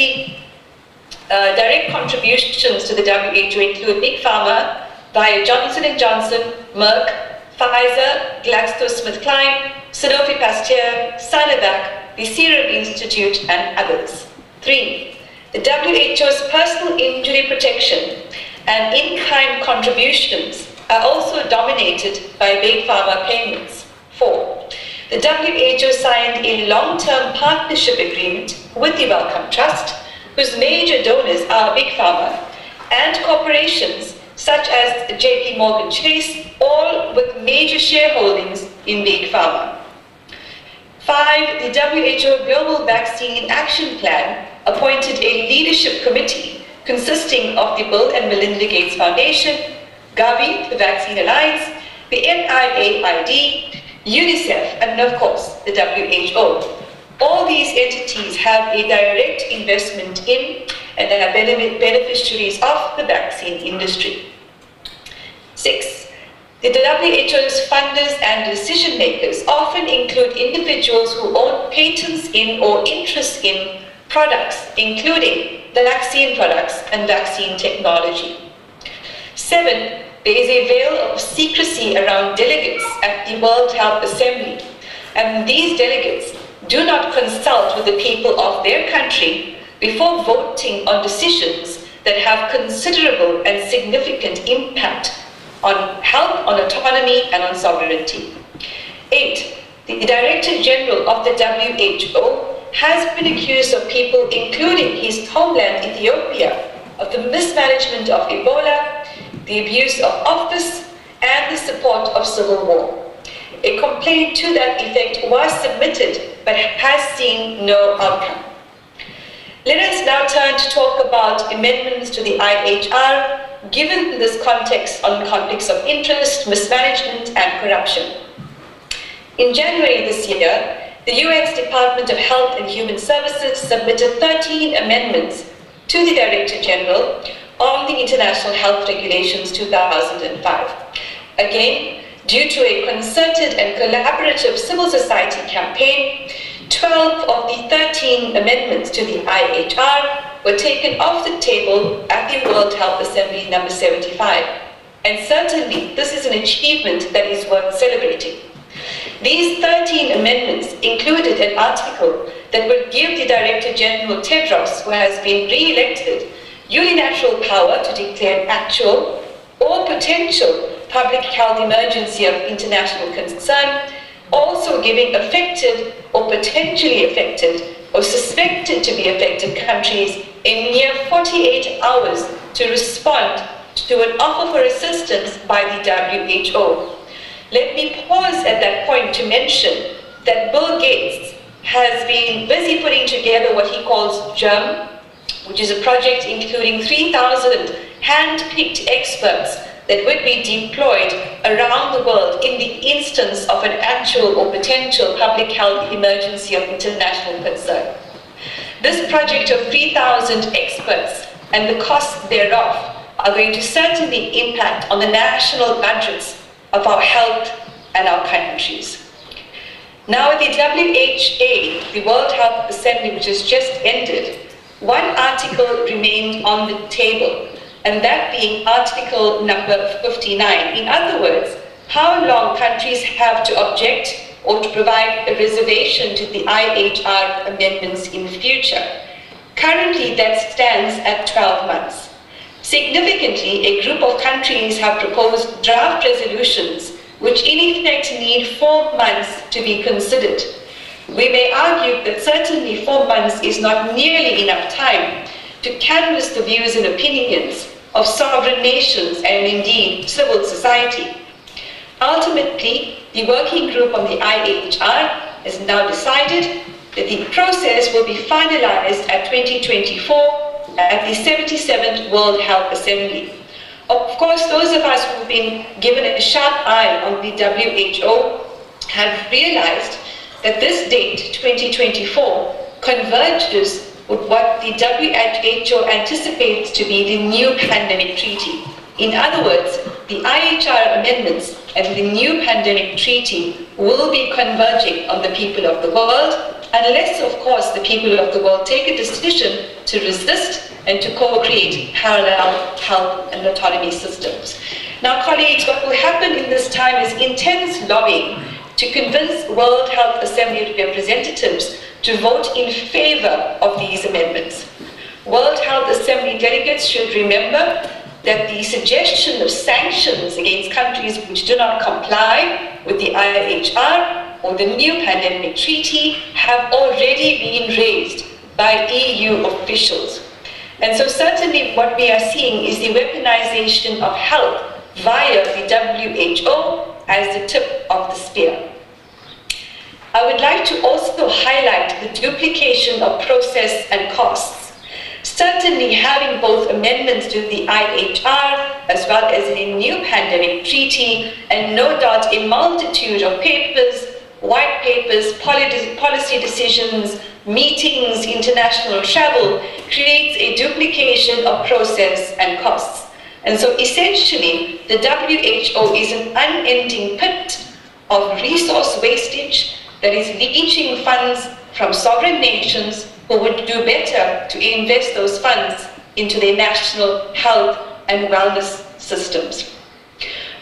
F: contributions to the WHO include Big Pharma via Johnson & Johnson, Merck, Pfizer, GlaxoSmithKline, Sanofi Pasteur, Sinovac, the Serum Institute, and others. 3, the WHO's personal injury protection and in-kind contributions are also dominated by Big Pharma payments. 4, the WHO signed a long-term partnership agreement with the Wellcome Trust, whose major donors are Big Pharma and corporations such as JP Morgan Chase, all with major shareholdings in Big Pharma.
N: 5, the WHO Global Vaccine Action Plan appointed a leadership committee consisting of the Bill and Melinda Gates Foundation, Gavi, the Vaccine Alliance, the NIAID, UNICEF, and of course, the WHO. All these entities have a direct investment in and are beneficiaries of the vaccine industry. 6. The WHO's funders and decision makers often include individuals who own patents in or interests in products, including vaccine products and vaccine technology. 7. There is a veil of secrecy around delegates at the World Health Assembly, and these delegates do not consult with the people of their country before voting on decisions that have considerable and significant impact on health, on autonomy, and on sovereignty. 8. The Director General of the WHO has been accused of people, including his homeland Ethiopia, of the mismanagement of Ebola, the abuse of office, and the support of civil war. A complaint to that effect was submitted, but has seen no outcome. Let us now turn to talk about amendments to the IHR, given this context on conflicts of interest, mismanagement, and corruption. In January this year, the US Department of Health and Human Services submitted 13 amendments to the Director General on the International Health Regulations 2005. Again, due to a concerted and collaborative civil society campaign, 12 of the 13 amendments to the IHR were taken off the table at the World Health Assembly number 75. And certainly, this is an achievement that is worth celebrating. These 13 amendments included an article that would give the Director General Tedros, who has been re-elected, unilateral power to declare actual or potential public health emergency of international concern, also giving affected or potentially affected or suspected to be affected countries a mere 48 hours to respond to an offer for assistance by the WHO. Let me pause at that point to mention that Bill Gates has been busy putting together what he calls GERM, which is a project including 3,000 hand-picked experts that would be deployed around the world in the instance of an actual or potential public health emergency of international concern. This project of 3,000 experts and the costs thereof are going to certainly impact on the national budgets of our health and our countries. Now at the WHA, the World Health Assembly, which has just ended, one article remained on the table, and that being article number 59. In other words, how long countries have to object or to provide a reservation to the IHR amendments in future. Currently, that stands at 12 months. Significantly, a group of countries have proposed draft resolutions which in effect need 4 months to be considered. We may argue that certainly 4 months is not nearly enough time to canvass the views and opinions of sovereign nations and indeed civil society. Ultimately, the working group on the IHR has now decided that the process will be finalized at 2024 at the 77th World Health Assembly. Of course, those of us who've been given a sharp eye on the WHO have realized that this date, 2024, converges with what the WHO anticipates to be the new pandemic treaty. In other words, the IHR amendments and the new pandemic treaty will be converging on the people of the world, unless, of course, the people of the world take a decision to resist and to co-create parallel health and autonomy systems. Now, colleagues, what will happen in this time is intense lobbying to convince World Health Assembly representatives to vote in favor of these amendments. World Health Assembly delegates should remember that the suggestion of sanctions against countries which do not comply with the IHR or the new pandemic treaty have already been raised by EU officials. And so certainly what we are seeing is the weaponization of health via the WHO as the tip of the spear. I would like to also highlight the duplication of process and costs. Certainly having both amendments to the IHR as well as a new pandemic treaty, and no doubt a multitude of papers, white papers, policy decisions, meetings, international travel, creates a duplication of process and costs. And so essentially, the WHO is an unending pit of resource wastage that is leaching funds from sovereign nations who would do better to invest those funds into their national health and wellness systems.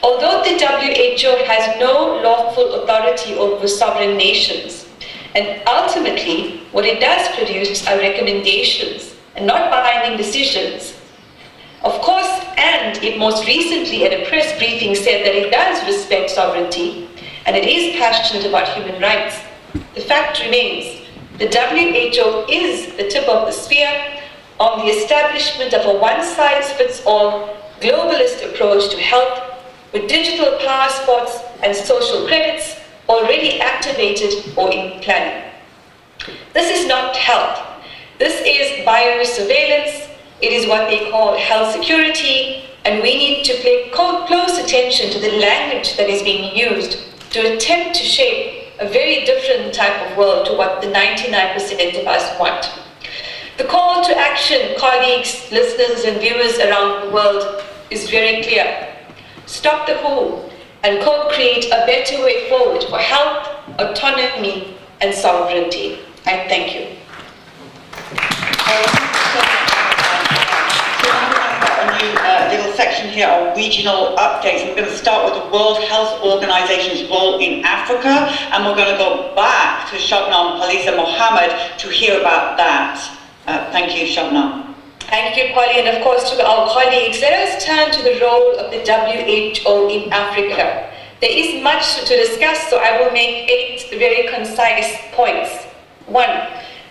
N: Although the WHO has no lawful authority over sovereign nations, and ultimately what it does produce are recommendations and not binding decisions. Of course, and it most recently at a press briefing said that it does respect sovereignty and it is passionate about human rights. The fact remains, the WHO is the tip of the spear on the establishment of a one-size-fits-all globalist approach to health, with digital passports and social credits already activated or in planning. This is not health. This is biosurveillance. It is what they call health security, and we need to pay close attention to the language that is being used to attempt to shape a very different type of world to what the 99% of us want. The call to action, colleagues, listeners, and viewers around the world is very clear. Stop the WHO and co-create a better way forward for health, autonomy, and sovereignty. I thank you.
M: Little section here on regional updates. We're going to start with the World Health Organization's role in Africa, and we're going to go back to Shabnam Palisa Mohammed to hear about that. Thank you, Shabnam.
N: Thank you, Polly, and of course to our colleagues. Let us turn to the role of the WHO in Africa. There is much to discuss, so I will make 8 very concise points. 1.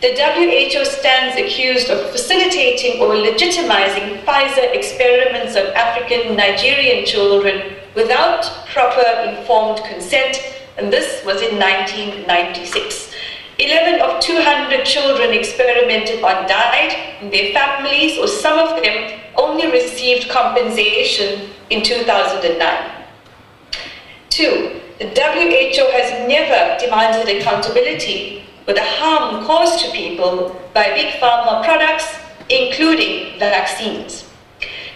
N: The WHO stands accused of facilitating or legitimizing Pfizer experiments on African Nigerian children without proper informed consent, and this was in 1996. 11 of 200 children experimented on died, and their families, or some of them, only received compensation in 2009. 2. The WHO has never demanded accountability for the harm caused to people by big pharma products, including vaccines.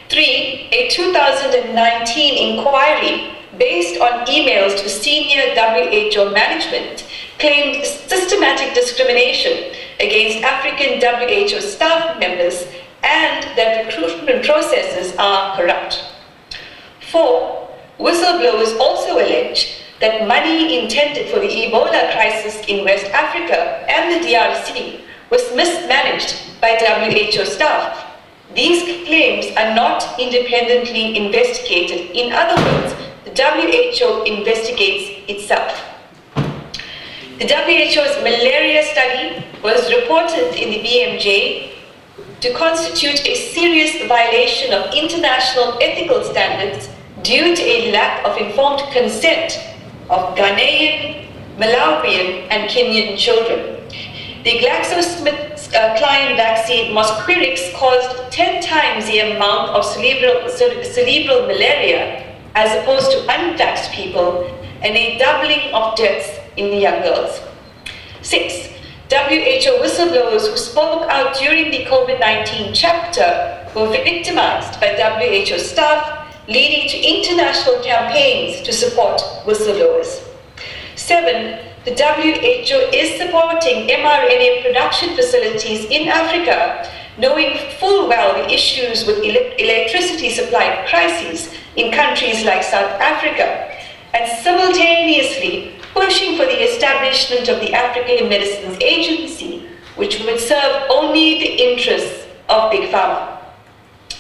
N: 3. A 2019 inquiry based on emails to senior WHO management claimed systematic discrimination against African WHO staff members and that recruitment processes are corrupt. 4. Whistleblowers also allege that money intended for the Ebola crisis in West Africa and the DRC was mismanaged by WHO staff. These claims are not independently investigated. In other words, the WHO investigates itself. The WHO's malaria study was reported in the BMJ to constitute a serious violation of international ethical standards due to a lack of informed consent of Ghanaian, Malawian, and Kenyan children. The GlaxoSmithKline vaccine Mosquirix caused 10 times the amount of cerebral malaria as opposed to unvaxxed people, and a doubling of deaths in young girls. 6. WHO whistleblowers who spoke out during the COVID-19 chapter were victimized by WHO staff, leading to international campaigns to support whistleblowers. 7. The WHO is supporting mRNA production facilities in Africa, knowing full well the issues with electricity supply crises in countries like South Africa, and simultaneously pushing for the establishment of the African Medicines Agency, which would serve only the interests of Big Pharma.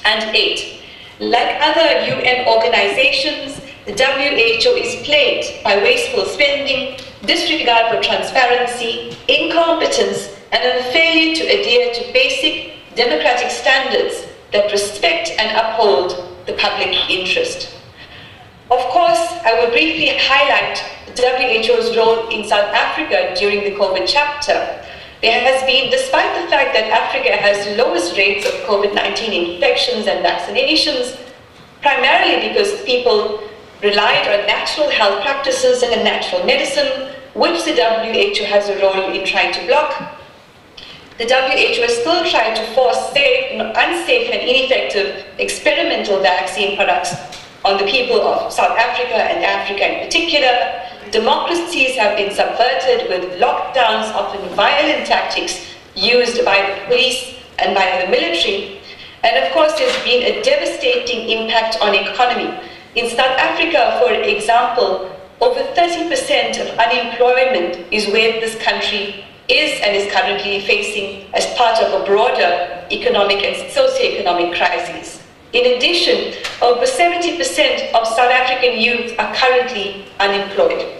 N: And 8. Like other UN organizations, the WHO is plagued by wasteful spending, disregard for transparency, incompetence, and a failure to adhere to basic democratic standards that respect and uphold the public interest. Of course, I will briefly highlight the WHO's role in South Africa during the COVID chapter. There has been, despite the fact that Africa has the lowest rates of COVID-19 infections and vaccinations, primarily because people relied on natural health practices and natural medicine, which the WHO has a role in trying to block, the WHO is still trying to force unsafe and ineffective experimental vaccine products on the people of South Africa and Africa in particular. Democracies have been subverted with lockdowns, often violent tactics used by the police and by the military. And of course, there's been a devastating impact on economy. In South Africa, for example, over 30% of unemployment is where this country is and is currently facing as part of a broader economic and socio-economic crisis. In addition, over 70% of South African youth are currently unemployed.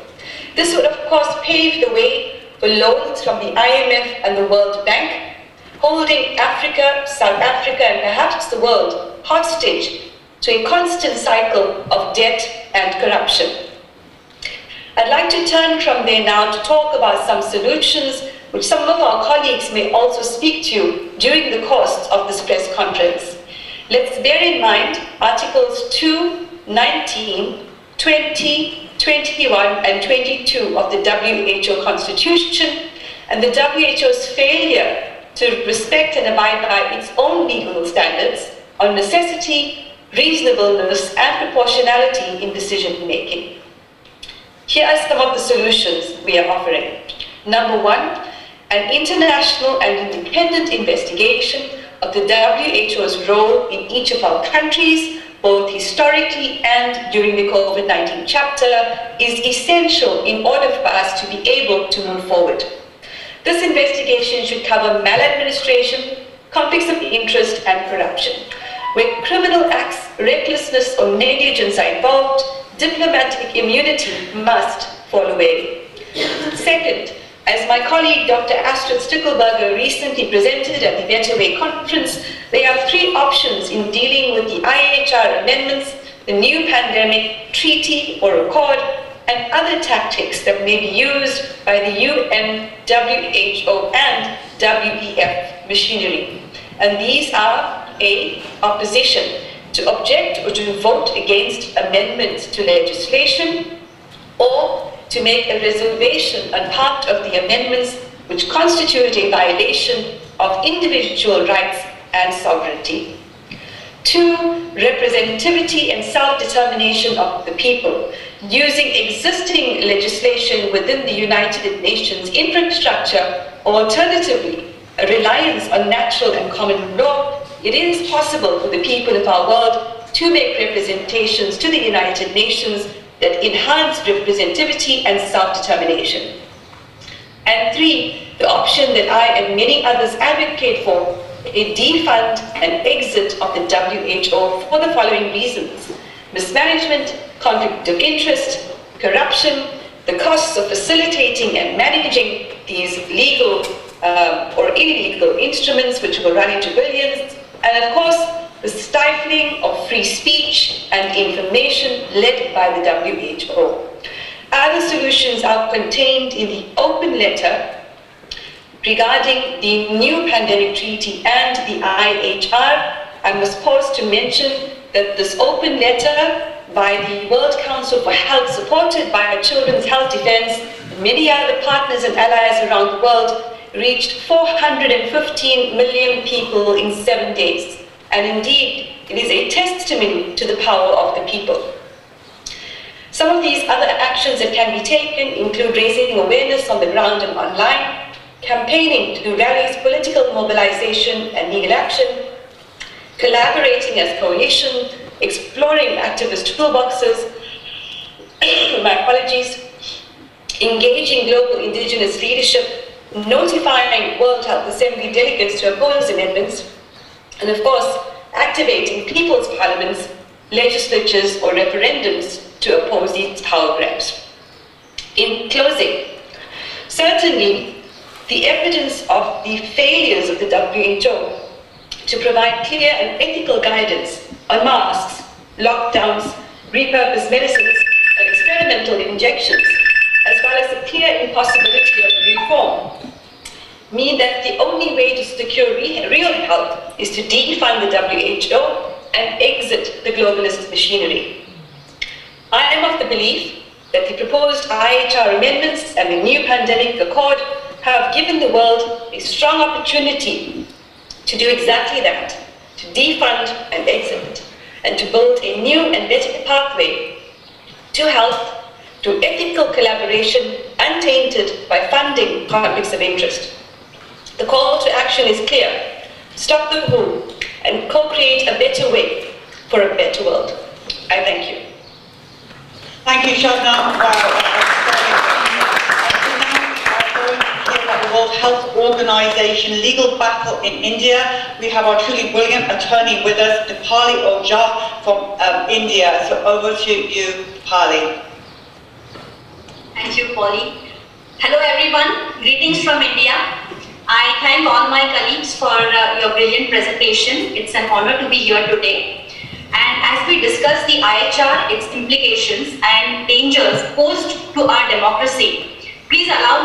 N: This would of course pave the way for loans from the IMF and the World Bank, holding Africa, South Africa and perhaps the world hostage to a constant cycle of debt and corruption. I'd like to turn from there now to talk about some solutions which some of our colleagues may also speak to during the course of this press conference. Let's bear in mind Articles 2, 19, 20, 21 and 22 of the WHO Constitution and the WHO's failure to respect and abide by its own legal standards on necessity, reasonableness and proportionality in decision making. Here are some of the solutions we are offering. Number one, an international and independent investigation of the WHO's role in each of our countries, both historically and during the COVID-19 chapter, is essential in order for us to be able to move forward. This investigation should cover maladministration, conflicts of interest and corruption. Where criminal acts, recklessness or negligence are involved, diplomatic immunity must fall away. Second, as my colleague Dr. Astrid Stickelberger recently presented at the Better Way conference, there are three options in dealing with the IHR amendments, the new pandemic treaty or accord, and other tactics that may be used by the UN, WHO, and WEF machinery. And these are A, opposition, to object or to vote against amendments to legislation, or to make a reservation on part of the amendments which constitute a violation of individual rights and sovereignty. 2, representativity and self-determination of the people, using existing legislation within the United Nations infrastructure, or alternatively, a reliance on natural and common law. It is possible for the people of our world to make representations to the United Nations that enhance representativity and self-determination. And 3, the option that I and many others advocate for, a defund and exit of the WHO for the following reasons: mismanagement, conflict of interest, corruption, the costs of facilitating and managing these legal or illegal instruments which will run into billions, and of course, the stifling of free speech and information led by the WHO. Other solutions are contained in the open letter regarding the new pandemic treaty and the IHR. I must pause to mention that this open letter by the World Council for Health, supported by Children's Health Defense, and many other partners and allies around the world, reached 415 million people in 7 days. And indeed, it is a testimony to the power of the people. Some of these other actions that can be taken include raising awareness on the ground and online, campaigning through rallies, political mobilization and legal action, collaborating as coalition, exploring activist toolboxes, my apologies, engaging global indigenous leadership, notifying World Health Assembly delegates to oppose amendments, and of course, activating people's parliaments, legislatures or referendums to oppose these power grabs. In closing, certainly the evidence of the failures of the WHO to provide clear and ethical guidance on masks, lockdowns, repurposed medicines, and experimental injections clear impossibility of reform mean that the only way to secure real health is to defund the WHO and exit the globalist machinery. I am of the belief that the proposed IHR amendments and the new pandemic accord have given the world a strong opportunity to do exactly that, to defund and exit, and to build a new and better pathway to health through ethical collaboration untainted by funding conflicts of interest. The call to action is clear. Stop the WHO and co-create a better way for a better world. I thank you.
M: Thank you, Shabnam. The World Health Organization legal battle in India. We have our truly brilliant attorney with us, Dipali Ojha from India. So over to you, Dipali.
O: Thank you, Polly. Hello, everyone. Greetings from India. I thank all my colleagues for your brilliant presentation. It's an honor to be here today. And as we discuss the IHR, its implications and dangers posed to our democracy, please allow